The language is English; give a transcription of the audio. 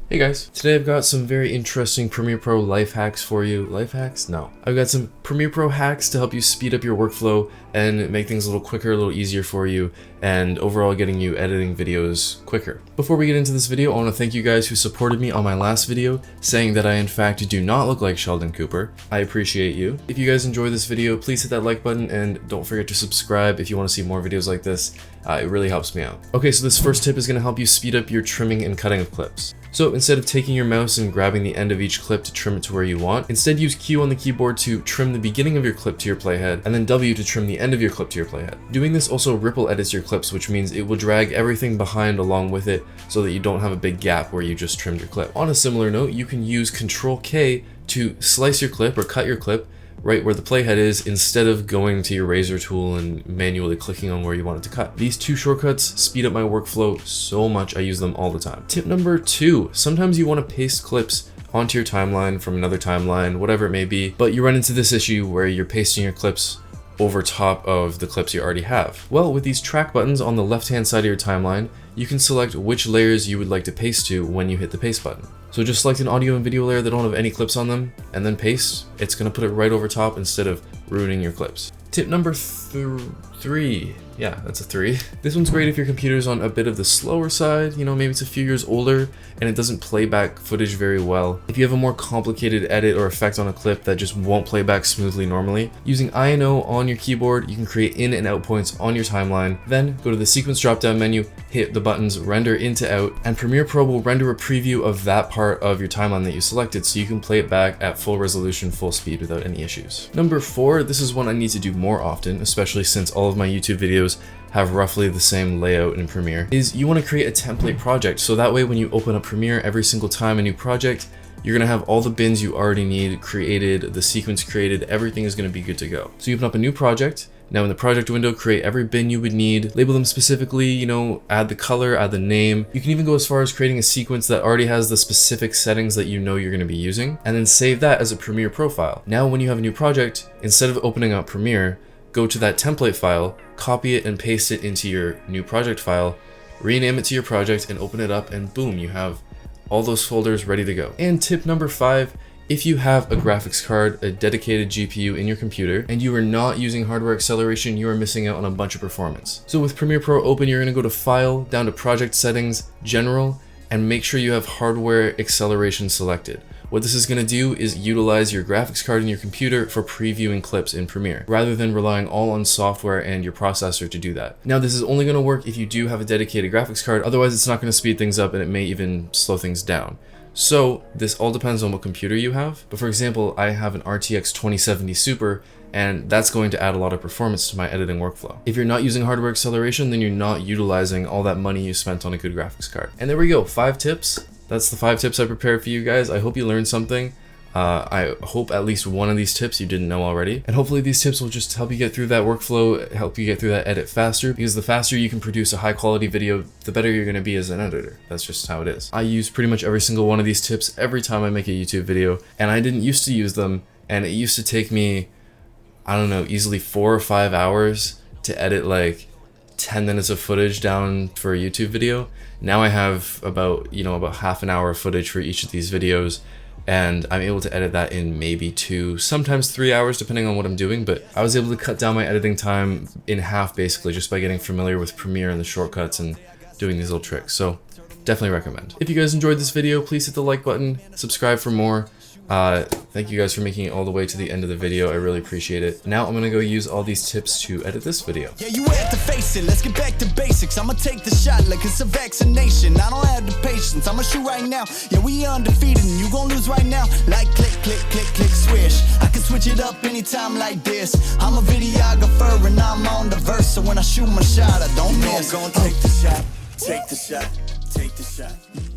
Hey guys, today I've got some very interesting Premiere Pro life hacks for you. Life hacks? No. I've got some Premiere Pro hacks to help you speed up your workflow and make things a little quicker, a little easier for you, and overall getting you editing videos quicker. Before we get into this video, I want to thank you guys who supported me on my last video, saying that I in fact do not look like Sheldon Cooper. I appreciate you. If you guys enjoy this video, please hit that like button and don't forget to subscribe if you want to see more videos like this. It really helps me out. Okay, so this first tip is going to help you speed up your trimming and cutting of clips. So instead of taking your mouse and grabbing the end of each clip to trim it to where you want, instead use Q on the keyboard to trim the beginning of your clip to your playhead, and then W to trim the end of your clip to your playhead. Doing this also ripple edits your clips, which means it will drag everything behind along with it so that you don't have a big gap where you just trimmed your clip. On a similar note, you can use Control K to slice your clip or cut your clip right where the playhead is instead of going to your razor tool and manually clicking on where you want it to cut. These two shortcuts speed up my workflow so much. I use them all the time. Tip number 2, sometimes you want to paste clips onto your timeline from another timeline, whatever it may be, but you run into this issue where you're pasting your clips over top of the clips you already have. Well, with these track buttons on the left-hand side of your timeline, you can select which layers you would like to paste to when you hit the paste button. So just select an audio and video layer that don't have any clips on them, and then paste. It's gonna put it right over top instead of ruining your clips. Tip number 3. Yeah, that's a 3. This one's great if your computer's on a bit of the slower side, maybe it's a few years older and it doesn't play back footage very well. If you have a more complicated edit or effect on a clip that just won't play back smoothly normally, using I&O on your keyboard, you can create in and out points on your timeline. Then go to the sequence drop-down menu, hit the buttons render into out, and Premiere Pro will render a preview of that part of your timeline that you selected so you can play it back at full resolution, full speed without any issues. Number 4, this is one I need to do more often, especially since all of my YouTube videos have roughly the same layout in Premiere, is you want to create a template project. So that way when you open up Premiere every single time a new project, you're going to have all the bins you already need created, the sequence created, everything is going to be good to go. So you open up a new project. Now in the project window, create every bin you would need, label them specifically, add the color, add the name. You can even go as far as creating a sequence that already has the specific settings that you know you're going to be using, and then save that as a Premiere profile. Now when you have a new project, instead of opening up Premiere, go to that template file, copy it and paste it into your new project file, rename it to your project and open it up, and boom, you have all those folders ready to go. And tip number 5, if you have a graphics card, a dedicated GPU in your computer, and you are not using hardware acceleration, you are missing out on a bunch of performance. So with Premiere Pro open, you're gonna go to File, down to Project Settings, General, and make sure you have hardware acceleration selected. What this is going to do is utilize your graphics card in your computer for previewing clips in Premiere, rather than relying all on software and your processor to do that. Now, this is only going to work if you do have a dedicated graphics card, otherwise it's not going to speed things up and it may even slow things down. So this all depends on what computer you have, but for example, I have an RTX 2070 Super, and that's going to add a lot of performance to my editing workflow. If you're not using hardware acceleration, then you're not utilizing all that money you spent on a good graphics card. And there we go, 5 tips. That's the 5 tips I prepared for you guys. I hope you learned something. I hope at least one of these tips you didn't know already. And hopefully these tips will just help you get through that workflow, help you get through that edit faster, because the faster you can produce a high quality video, the better you're gonna be as an editor. That's just how it is. I use pretty much every single one of these tips every time I make a YouTube video, and I didn't used to use them, and it used to take me, I don't know, easily 4 or 5 hours to edit like 10 minutes of footage down for a YouTube video. Now I have about half an hour of footage for each of these videos, and I'm able to edit that in maybe 2, sometimes 3 hours depending on what I'm doing, but I was able to cut down my editing time in half basically just by getting familiar with Premiere and the shortcuts and doing these little tricks. So definitely recommend. If you guys enjoyed this video, please hit the like button, subscribe for more. Thank you guys for making it all the way to the end of the video. I really appreciate it. Now I'm gonna go use all these tips to edit this video. Yeah, you have to face it. Let's get back to basics. I'ma take the shot like it's a vaccination. I don't have the patience. I'ma shoot right now. Yeah, we undefeated and you gon' lose right now. Like click, click, click, click, swish. I can switch it up anytime like this. I'm a videographer and I'm on the verse. So when I shoot my shot, I don't miss. I'm gonna take the shot, take the shot, take the shot.